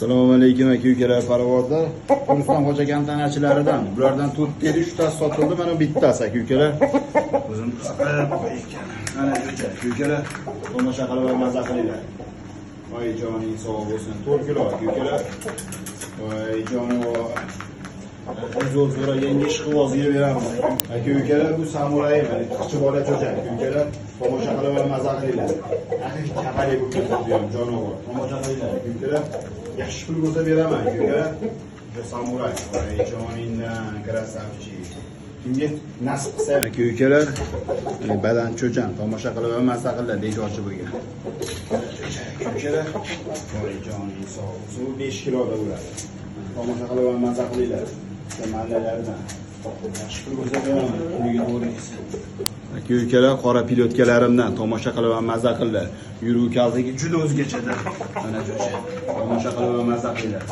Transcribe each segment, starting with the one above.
Assalomu alaykum aka-ukalar, farovozlar. Rustam Xo'ja kantanachilaridan. Bulardan 4-3 ta sotildi, mana bittasi aka-ukalar. O'zim qisqarib qo'ygan. Mana jo'ja aka-ukalar, tomosha qilib va maza qilinglar. Voy joning sog' bo'lsin. 4 kilo aka-ukalar. Voy jonivor. Zo'ra yangi ishqivoz yeb beramiz. Aka-ukalar, bu samuray, mana qichi bola jo'ja aka-ukalar, tomosha qilib va maza qilinglar. Kafali bo'lib ketadi jonivor. Tomosha qilinglar aka-ukalar. Yaxshi pul bo'lsa beraman aka-ukalar. O'sha samuray, voy joningdan krasavchi. Kimga nasib qilsa aka-ukalar, badan cho'chan, tomosha qilib va maza qilinglar, bekorchi bo'lgan. Aka-ukalar, voy joning sog' bo'lsin. 5 kiloda bo'ladi. Tomosha qilib va maza qilinglar. Mahallalardan yaxshi pul bo'lsa beraman, puliga o'rnaysiz. Aka-ukalar, qora pilotkalarimdan tomosha qilib va maza qilinglar. Yuruv kaltigi juda o'zgachadir. Mana jo'ja. Tomosha qilib va maza qilinglar.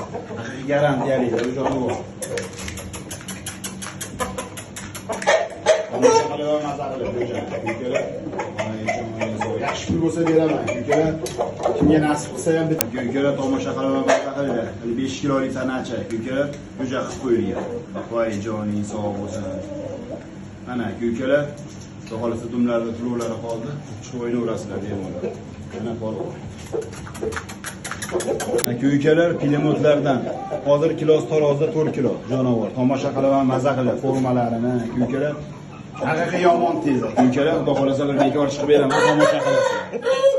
Garantiyaliklar, jonivor. Tomosha qilib va maza qilinglar, jo'ja. Aka-ukalar, yaxshi pul bo'lsa beraman, aka-ukalar. Kimga nasib qilsa ham aka-ukalar, tomosha qilib va maza qilinglar. 5 kilolik sanachi aka-ukalar, jo'ja qilib qo'yilgan. Voy joning sog' bo'lsin. Mana aka-ukalar, xohlasa dumlarda tulovlari qoldi. Chiqib o'ynaverasizlar bemalol. Mana polvon. Aka-ukalar, pilemotlardan hozir kilosi tarozda 4 kilo jonivor. Tomosha qilib va maza qilib formalarini aka-ukalar. Haqiqiy yomon tez aka-ukalar, xudo xolasa bir bekor chiqib beraman, tomosha qilasizlar.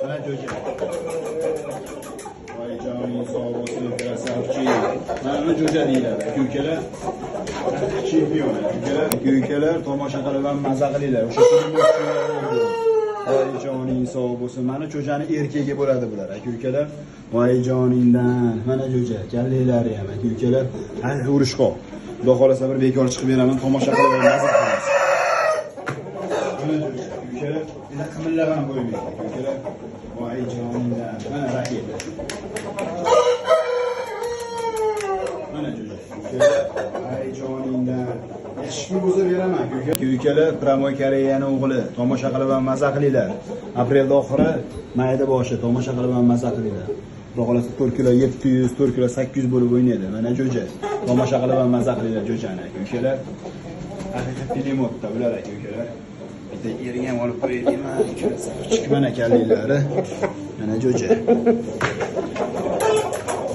Mana jo'ja. Voy joning sog' bo'lsin, krasavchi. Mana jo'ja deyiladi aka-ukalar. Chempion aka-ukalar. Aka-ukalar, tomosha qilib va maza qilinglar. O'sha voy joning sog' bo'lsin. Mana cho'jani erkagi bo'ladi bular aka-ukalar. Voy joningdan. Mana jo'ja, kallelari ham aka-ukalar. Hali urishqoq. Xudo xolasa bir bekor chiqib beraman, tomosha qilib va maza qilasiz. Mana jo'ja aka-ukalar, ila qimillagan qo'ymaydi aka-ukalar. Voy joningdan. Mana raketa. Mana jo'ja aka-ukalar. Voy joningdan. Yaxshi pul bo'lsa beraman aka-ukalar. Pramoy Koreyani o'g'li. Tomosha qilib va maza qilinglar. Aprelda oxiri, mayda boshi tomosha qilib va maza qilinglar. Xudo xolasa 4 kilo 700, 4 kilo 800 bo'lib o'ynaydi. Mana jo'ja. Tomosha qilib va maza qilinglar jo'jani aka-ukalar. Haqiqiy pilemotda bular aka-ukalar. Bitta eriga ham olib qo'yayman. Chiqmana kallilari. Mana jo'ja.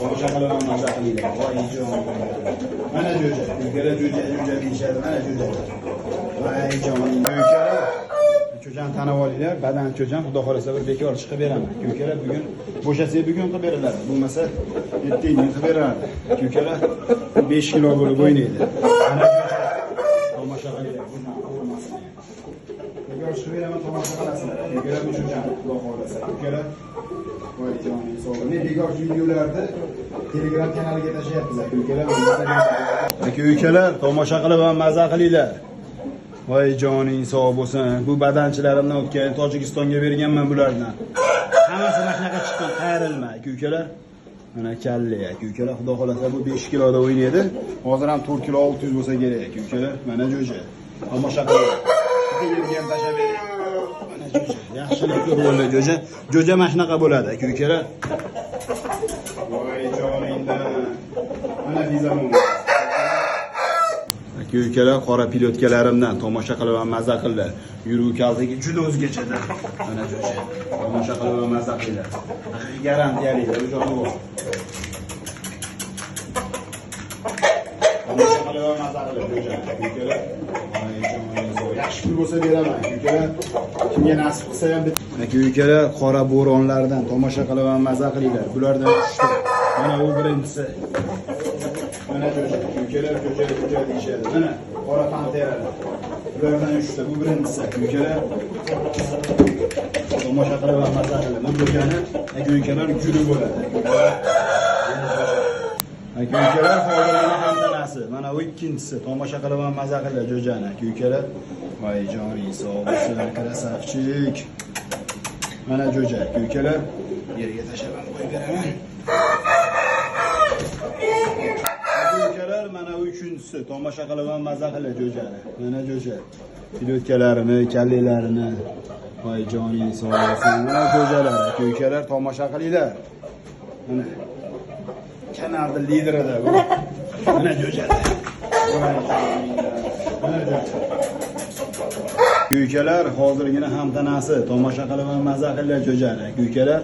Tomosha qilib va maza qilinglar. Voy jon. Mana jo'ja. Aka-ukalar, jo'ja deyishadi. Mana jo'ja. Voy jon. Aka-ukalar, cho'jani tanib olinglar. Badan cho'jan, xudo xolasa bir bekor chiqib beraman. Aka-ukalar, bugun bo'shasa bugun qilib beriladi. Bo'lmasa ertaga qilib beradi. Aka-ukalar, 5 kilo bo'lib o'ynaydi. Mana jo'ja. Tomosha qilinglar. Bekor chiqib beraman, tomosha qilasizlar. Aka-ukalar, bu cho'jani xudo xolasa. Aka-ukalar, voy joning sog'. Men bekor videolarni Telegram kanaliga tashlayapmiz aka-ukalar. Aka-ukalar, tomosha qilib va maza qilinglar. Voy joning sog' bo'lsin. Bu badanchilarimdan o'tgan Tojikistonga berganman bulardan. Hammasi mana shunaqa chiqqan, qayrilma aka-ukalar. Mana kalle aka-ukalar, xudo xolasa bu 5 kiloda o'ynaydi. Hozir ham 4 kilo 600 bo'lsa kerak aka-ukalar. Mana jo'ja. Tomosha qilinglar. Yerga ham tashab bering. Mana jo'ja. Yaxshilik bo'ldi jo'ja. Jo'ja mana shunaqa bo'ladi aka-ukalar. Voy joningdan. Mana vizamon. Aka-ukalar, qora pilotkalarimdan tomosha qilib va maza qilinglar. Yuruv kaltigi juda o'zgachadir. Mana jo'ja. Tomosha qilib va maza qilinglar. Garantiyaliklar, jonivor. Tomosha qilib va maza qilinglar, jo'ja. Aka-ukalar, yaxshi pul bo'lsa beraman aka-ukalar. Kimga nasib qilsa ham aka-ukalar, qora bo'ronlardan tomosha qilib va maza qilinglar. Bulardan 3 ta. Mana u birinchisi. Mana jo'ja aka-ukalar, jo'ja deyishadi. Mana qora panteralar. Bulardan 3 ta. Bu birinchisi aka-ukalar. Tomosha qilib va maza qilib. Bu jo'jani aka-ukalar guli bo'ladi. Aka-ukalar, hozirgina hamdanasi. Mana u ikkinchisi. Tomosha qilib va maza qilib jo'jani aka-ukalar. Voy joning sog' bo'lsin, krasavchik. Mana jo'ja aka-ukalar, yerga tashab qo'yib beraman. Aka-ukalar, mana u uchinchisi. Tomosha qilib va maza qilib jo'jani. Mana jo'ja. Pilotkalarini, kallelarini. Voy joning sog' bo'lsin. Mana jo'jalar aka-ukalar, tomosha qilinglar. Mana kanalda liderida bu. Mana jo'jada. Kuykalar hozirgina ham tanasi tomosha qilib maza qilgan jo'jani. Kuykalar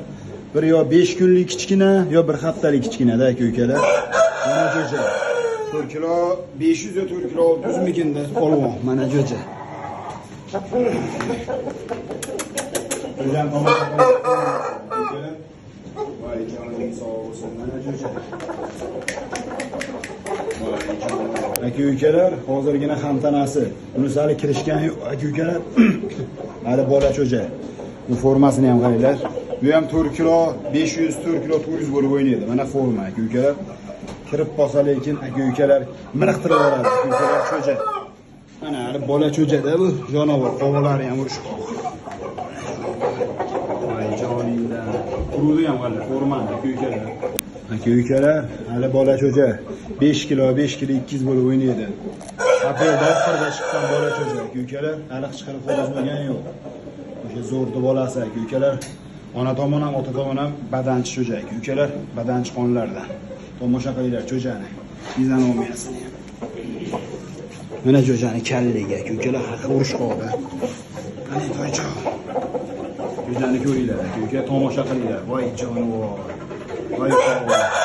bir yo 5 kunlik kichkina yo bir haftalik kichkinada kuykalar. Mana jo'ja. 4 kilo 500 yo 4 kilo 600 mikinda polvon. Mana jo'ja. Jo'jam tomosha qilib kuykalar. Voy joningiz sog' bo'lsin. Mana jo'ja. Aka-ukalar hozirgina ham tanasi. Bunisi hali kirishgan yo'q. Aka-ukalar hali bola cho'ja. Bu formasini ham qaranglar. Bu ham 4 kilo 500, 4 kilo 400 bo'lib o'ynaydi. Mana forma aka-ukalar. Kirib qolsa lekin aka-ukalar miriqtirib oladi. Aka-ukalar cho'ja. Mana hali bola cho'jada bu jonivor. Qo'g'ilari ham urush. Voy joningdan. Urudi ham hali forma aka-ukalar. Aka-ukalar hali bola cho'ja 5 kilo 200 bo'lib o'ynaydi. Aprelda oxirida chiqqan bola cho'ja aka-ukalar hali chiqarib qo'yilmagan yo'q. O'sha zo'rni bolasi aka-ukalar. Ona tomon ham ota tomon ham badanchi cho'ja aka-ukalar, badanchi qonlardan. Tomosha qilinglar cho'jani. Mizan olmayasini. Mana cho'jani kalliga aka-ukalar haqi urush qoldi. Qani toycho. Cho'jani ko'ringlar aka-uka, tomosha qilinglar. Voy jonivor. Voy qo'g'on.